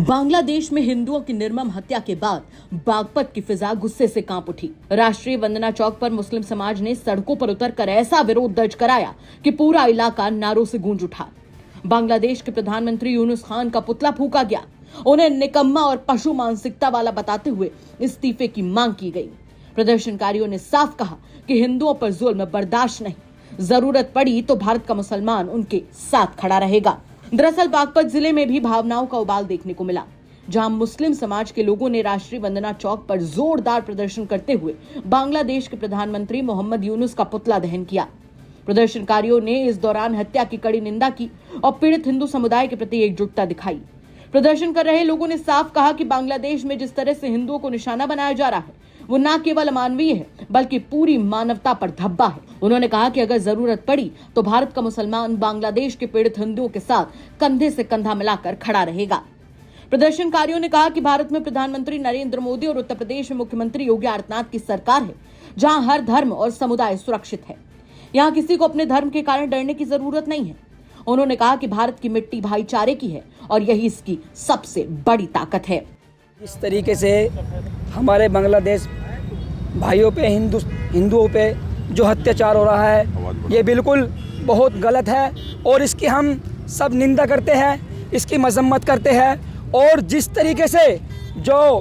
बांग्लादेश में हिंदुओं की निर्मम हत्या के बाद बागपत की फिजा गुस्से से कांप उठी। राष्ट्रीय वंदना चौक पर मुस्लिम समाज ने सड़कों पर उतरकर ऐसा विरोध दर्ज कराया कि पूरा इलाका नारों से गूंज उठा। बांग्लादेश के प्रधानमंत्री यूनुस खान का पुतला फूंका गया। उन्हें निकम्मा और पशु मानसिकता वाला बताते हुए इस्तीफे की मांग की गई। प्रदर्शनकारियों ने साफ कहा कि हिंदुओं पर जुल्म बर्दाश्त नहीं, जरूरत पड़ी तो भारत का मुसलमान उनके साथ खड़ा रहेगा। दरअसल बागपत जिले में भी भावनाओं का उबाल देखने को मिला, जहां मुस्लिम समाज के लोगों ने राष्ट्रीय वंदना चौक पर जोरदार प्रदर्शन करते हुए बांग्लादेश के प्रधानमंत्री मोहम्मद यूनुस का पुतला दहन किया। प्रदर्शनकारियों ने इस दौरान हत्या की कड़ी निंदा की और पीड़ित हिंदू समुदाय के प्रति एकजुटता दिखाई। प्रदर्शन कर रहे लोगों ने साफ कहा कि बांग्लादेश में जिस तरह से हिंदुओं को निशाना बनाया जा रहा है वो न केवल अमानवीय है बल्कि पूरी मानवता पर धब्बा है। उन्होंने कहा कि अगर जरूरत पड़ी तो भारत का मुसलमान बांग्लादेश के पीड़ित हिंदुओं के साथ कंधे से कंधा मिलाकर खड़ा रहेगा। प्रदर्शनकारियों ने कहा कि भारत में प्रधानमंत्री नरेंद्र मोदी और उत्तर प्रदेश में मुख्यमंत्री योगी आदित्यनाथ की सरकार है, जहां हर धर्म और समुदाय सुरक्षित है। यहाँ किसी को अपने धर्म के कारण डरने की जरूरत नहीं है। उन्होंने कहा कि भारत की मिट्टी भाईचारे की है और यही इसकी सबसे बड़ी ताकत है। इस तरीके से हमारे बांग्लादेश भाइयों पे हिंदुओं पे जो अत्याचार हो रहा है ये बिल्कुल बहुत गलत है और इसकी हम सब निंदा करते हैं, इसकी मजम्मत करते हैं। और जिस तरीके से जो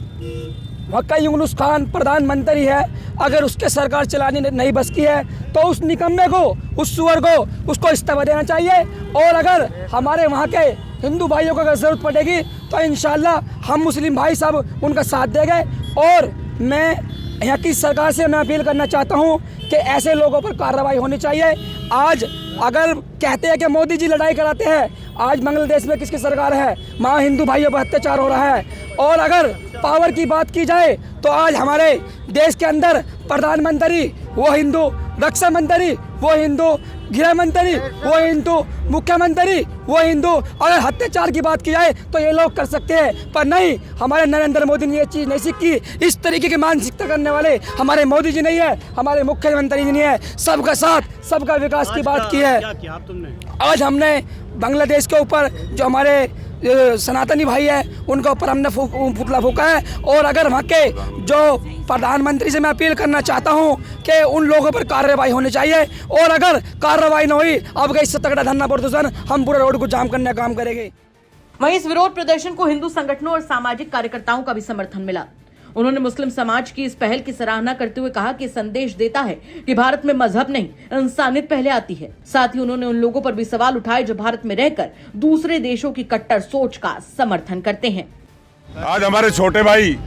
मक्का यूनुस खान प्रधानमंत्री है, अगर उसके सरकार चलाने नहीं बस की है तो उस निकम्मे को, उस सुअर को, उसको इस्तीफा देना चाहिए। और अगर हमारे वहाँ के हिंदू भाइयों को अगर ज़रूरत पड़ेगी तो इंशाल्लाह हम मुस्लिम भाई सब उनका साथ देंगे। और मैं यहाँ की सरकार से मैं अपील करना चाहता हूँ कि ऐसे लोगों पर कार्रवाई होनी चाहिए। आज अगर कहते हैं कि मोदी जी लड़ाई कराते हैं, आज बांग्लादेश में किसकी सरकार है, वहाँ हिंदू भाइयों पर अत्याचार हो रहा है। और अगर पावर की बात की जाए तो आज हमारे देश के अंदर प्रधानमंत्री वो हिंदू, रक्षा मंत्री वो हिंदू, गृह मंत्री वो हिंदू, मुख्यमंत्री वो हिंदू। अगर अत्याचार की बात की जाए तो ये लोग कर सकते हैं, पर नहीं, हमारे नरेंद्र मोदी ने ये चीज़ नहीं सीखी। इस तरीके की मानसिकता करने वाले हमारे मोदी जी नहीं है, हमारे मुख्यमंत्री जी नहीं है। सबका साथ, सबका विकास की बात की है। आज हमने बांग्लादेश के ऊपर जो हमारे सनातनी भाई है उनके ऊपर हमने पुतला फूंका है। और अगर वहाँ के जो प्रधानमंत्री से मैं अपील करना चाहता हूँ कि उन लोगों पर कार्रवाई होनी चाहिए। और अगर कार्रवाई न हुई, अब इससे तगड़ा धरना प्रदर्शन हम पूरे रोड को जाम करने का काम करेंगे। वहीं इस विरोध प्रदर्शन को हिंदू संगठनों और सामाजिक कार्यकर्ताओं का भी समर्थन मिला। उन्होंने मुस्लिम समाज की इस पहल की सराहना करते हुए कहा कि संदेश देता है कि भारत में मजहब नहीं, इंसानियत पहले आती है। साथ ही उन्होंने उन लोगों पर भी सवाल उठाए जो भारत में रहकर दूसरे देशों की कट्टर सोच का समर्थन करते हैं। आज हमारे छोटे भाई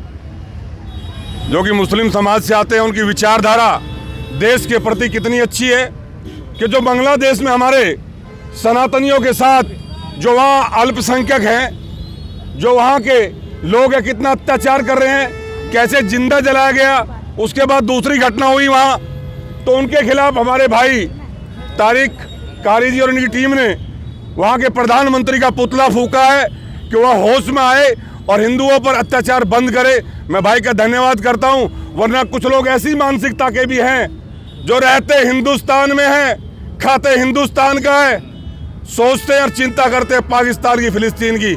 जो कि मुस्लिम समाज से आते हैं, उनकी विचारधारा देश के प्रति कितनी अच्छी है कि जो बांग्लादेश में हमारे सनातनियों के साथ जो वहाँ अल्पसंख्यक हैं, जो वहाँ के लोग हैं, कितना अत्याचार कर रहे हैं, कैसे जिंदा जलाया गया। उसके बाद दूसरी घटना हुई वहाँ, तो उनके खिलाफ हमारे भाई तारिक कारी जी और उनकी टीम ने वहाँ के प्रधानमंत्री का पुतला फूंका है कि वह होश में आए और हिंदुओं पर अत्याचार बंद करे। मैं भाई का धन्यवाद करता हूँ, वरना कुछ लोग ऐसी मानसिकता के भी हैं जो रहते हिंदुस्तान में हैं, खाते हिंदुस्तान का है, सोचते और चिंता करते पाकिस्तान की, फिलिस्तीन की।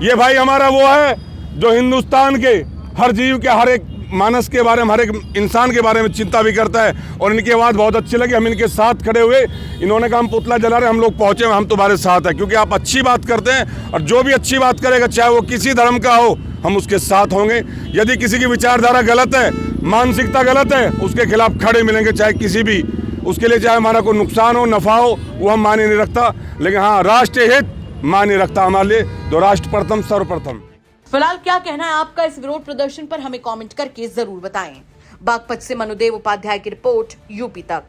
ये भाई हमारा वो है जो हिंदुस्तान के हर जीव के, हर एक मानस के बारे में, हर एक इंसान के बारे में चिंता भी करता है। और इनकी आवाज़ बहुत अच्छी लगी, हम इनके साथ खड़े हुए। इन्होंने कहा हम पुतला जला रहे, हम लोग पहुँचे, हम तुम्हारे साथ हैं, क्योंकि आप अच्छी बात करते हैं और जो भी अच्छी बात करेगा, चाहे वो किसी धर्म का हो, हम उसके साथ होंगे। यदि किसी की विचारधारा गलत है, मानसिकता गलत है, उसके खिलाफ खड़े मिलेंगे, चाहे किसी भी, उसके लिए चाहे हमारा कोई नुकसान हो, नफा हो, वो हम माने नहीं रखता। लेकिन हाँ, राष्ट्रीय हित माने रखता हमारे लिए, जो राष्ट्र प्रथम सर्वप्रथम। फिलहाल क्या कहना है आपका इस विरोध प्रदर्शन पर, हमें कमेंट करके जरूर बताएं। बागपत से मनुदेव उपाध्याय की रिपोर्ट, यूपी तक।